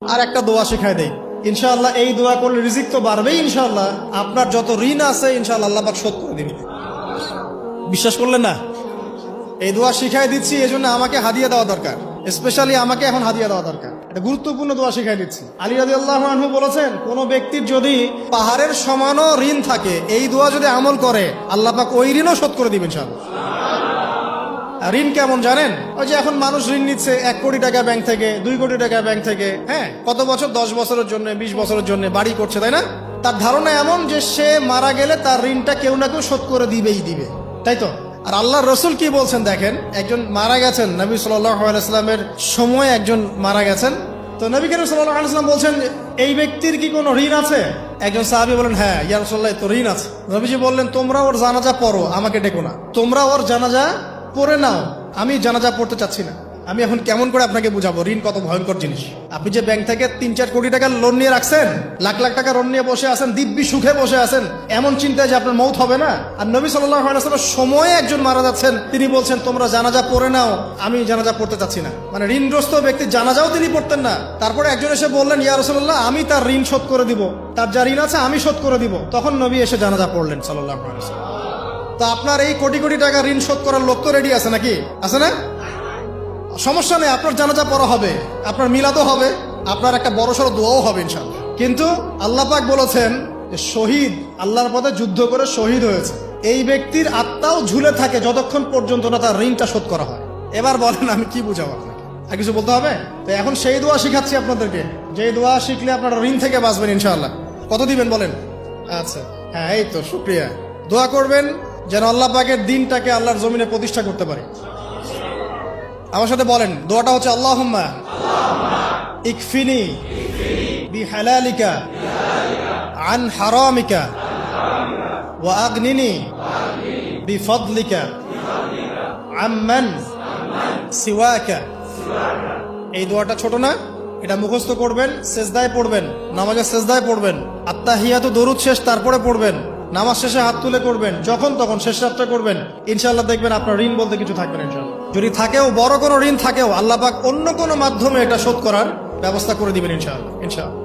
আর একটা দোয়া শেখায় দেই, ইনশাআল্লাহ এই দোয়া করলে রিজিক তো বাড়বেই ইনশাআল্লাহ, আপনার যত ঋণ আছে ইনশাআল্লাহ আল্লাহ পাক শোধ করে দিবেন। বিশ্বাস করলেন না? এই দোয়া শিখাই দিচ্ছি, এই জন্য আমাকে হাদিয়া দেওয়া দরকার, স্পেশালি আমাকে এখন হাদিয়া দেওয়া দরকার। এটা গুরুত্বপূর্ণ দোয়া শিখাই দিচ্ছি। আলী রাদিয়াল্লাহু আনহু বলেছেন, কোন ব্যক্তির যদি পাহাড়ের সমানও ঋণ থাকে, এই দোয়া যদি আমল করে আল্লাহ পাক ওই ঋণও শোধ করে দিবেন ইনশাআল্লাহ। ঋণ কেমন জানেন? ওই যে এখন মানুষ ঋণ নিচ্ছে 1 কোটি টাকা ব্যাংক থেকে, 2 কোটি টাকা ব্যাংক থেকে, হ্যাঁ, কত বছর, 10 বছরের জন্য, 20 বছরের জন্য বাড়ি করছে, তাই না? তার ধারণা এমন যে সে মারা গেলে তার ঋণটা কেউ না কেউ শোধ করে দিবেই দিবে, তাই তো? আর আল্লাহর রসুল কি বলছেন দেখেন, একজন মারা গেছেন, নবী সাল্লাল্লাহু আলাইহি ওয়াসাল্লামের সময় একজন মারা গেছেন, তো নবী করিম সাল্লাল্লাহু আলাইহি ওয়াসাল্লাম বলছেন, এই ব্যক্তির কি কোনো ঋণ আছে? একজন সাহাবী বলেন, হ্যাঁ ইয়া রাসূলুল্লাহ, তো ঋণ আছে। নবীজি বললেন, তোমরা ওর জানাজা পড়ো, আমাকে ডেকো না, তোমরা ওর জানাজা পড়ে নাও, আমি জানাজা পড়তে চাচ্ছি না। আমি এখন কেমন করে আপনাকে বুঝাবো ঋণ কত ভয়ঙ্কর জিনিস? আপনি যে ব্যাংক থেকে 3-4 কোটি টাকার লোন নিয়ে রাখছেন, লাখ লাখ টাকা লোন নিয়ে বসে আছেন, দিব্যি সুখে বসে আছেন, এমন চিন্তায় যে আপনার মৌত হবে না। আর নবী সাল্লাল্লাহু আলাইহি ওয়াসাল্লামের সময়ে একজন মারা যাচ্ছেন, তিনি বলছেন তোমরা জানাজা পড়ে নাও, আমি জানাজা পড়তে চাচ্ছি না। মানে ঋণগ্রস্ত ব্যক্তির জানাজাও তিনি পড়তেন না। তারপরে একজন এসে বললেন, ইয়া রাসূলুল্লাহ, আমি তার ঋণ শোধ করে দিব, তার যা ঋণ আছে আমি শোধ করে দিব। তখন নবী এসে জানাজা পড়লেন সাল্লাল্লাহু আলাইহি ওয়াসাল্লাম। তো আপনার এই কোটি কোটি টাকা ঋণ শোধ করার লোক তো রেডি আছে নাকি? আছে না? সমস্যা নেই, আপনার জানাজা পড়া হবে, আপনার মিলাদও হবে, আপনার একটা বড়সড় দোয়াও হবে ইনশাআল্লাহ। কিন্তু আল্লাহ পাক বলেছেন যে শহীদ, আল্লাহর পথে যুদ্ধ করে শহীদ হয়েছে, এই ব্যক্তির আত্মাও ঝুলে থাকে যতক্ষণ পর্যন্ত না তার ঋণটা শোধ করা হয়। এবার বলেন আমি কি বুঝাবো আপনাকে? আর কিছু বলতে হবে? তো এখন সেই দোয়া শিখাচ্ছি আপনাদেরকে, যে দোয়া শিখলে আপনারা ঋণ থেকে বাঁচবেন ইনশাআল্লাহ। কত দিবেন বলেন? আচ্ছা, হ্যাঁ, এই তো, শুকরিয়া। দোয়া করবেন যেন আল্লাহ পাকের দিনটাকে আল্লাহর জমিনে প্রতিষ্ঠা করতে পারি। আমার সাথে বলেন, দোয়াটা হচ্ছে, আল্লাহুম্মা ইকফিনি বিহালালিকা আন হারামিকা ওয়া আগনিনি বিফদলিকা আম্মান সিওয়াকা। এই দোয়াটা ছোট না, এটা মুখস্থ করবেন, সেজদায় পড়বেন, নামাজের সেজদায় পড়বেন, আত্তাহিয়াতু দরুদ শেষ তারপরে পড়বেন, নামাজ শেষে হাত তুলে করবেন, যখন তখন শেষ রাতটা করবেন, ইনশাআল্লাহ দেখবেন আপনার ঋণ বলতে কিছু থাকবে না ইনশাআল্লাহ। যদি থাকেও, বড় কোনো ঋণ থাকেও, আল্লাহ পাক অন্য কোনো মাধ্যমে এটা শোধ করার ব্যবস্থা করে দিবেন ইনশাআল্লাহ। ইনশাআল্লাহ।